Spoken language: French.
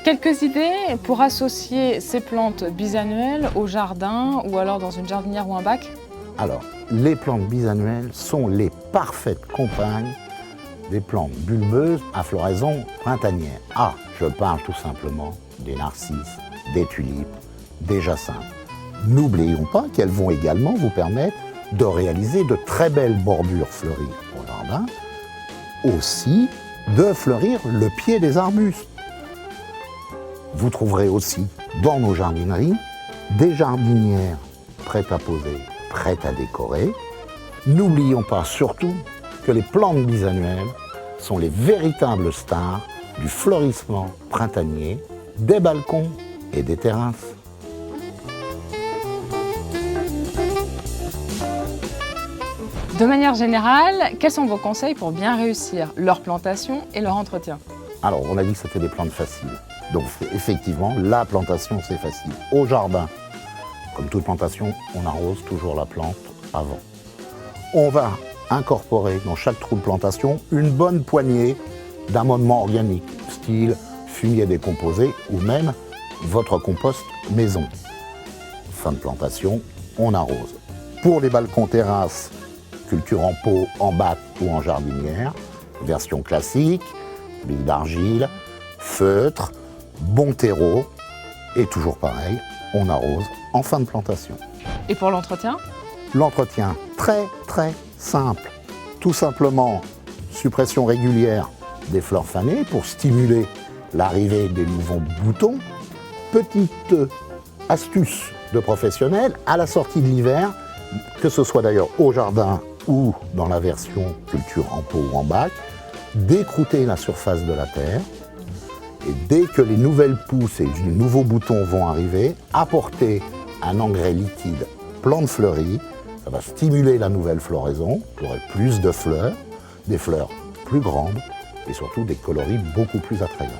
Quelques idées pour associer ces plantes bisannuelles au jardin ou alors dans une jardinière ou un bac? Alors, les plantes bisannuelles sont les parfaites compagnes des plantes bulbeuses à floraison printanière. Ah, je parle tout simplement des narcisses, des tulipes, des jacinthes. N'oublions pas qu'elles vont également vous permettre de réaliser de très belles bordures fleuries au jardin, aussi de fleurir le pied des arbustes. Vous trouverez aussi dans nos jardineries des jardinières prêtes à poser, prêtes à décorer. N'oublions pas surtout que les plantes bisannuelles sont les véritables stars du fleurissement printanier, des balcons et des terrasses. De manière générale, quels sont vos conseils pour bien réussir leur plantation et leur entretien? Alors, on a dit que c'était des plantes faciles. Donc, effectivement, la plantation, c'est facile. Au jardin, comme toute plantation, on arrose toujours la plante avant. On va incorporer dans chaque trou de plantation une bonne poignée d'amendements organiques, style fumier décomposé ou même votre compost maison. Fin de plantation, on arrose. Pour les balcons terrasses, culture en pot, en bac ou en jardinière, version classique, billes d'argile, feutre, bon terreau, et toujours pareil, on arrose en fin de plantation. Et pour l'entretien? L'entretien, très simple. Tout simplement, suppression régulière des fleurs fanées pour stimuler l'arrivée des nouveaux boutons. Petite astuce de professionnel, à la sortie de l'hiver, que ce soit d'ailleurs au jardin ou dans la version culture en pot ou en bac, décrouter la surface de la terre et dès que les nouvelles pousses et les nouveaux boutons vont arriver, apporter un engrais liquide plante fleurie. Ça va stimuler la nouvelle floraison, vous aurez plus de fleurs, des fleurs plus grandes et surtout des coloris beaucoup plus attrayants.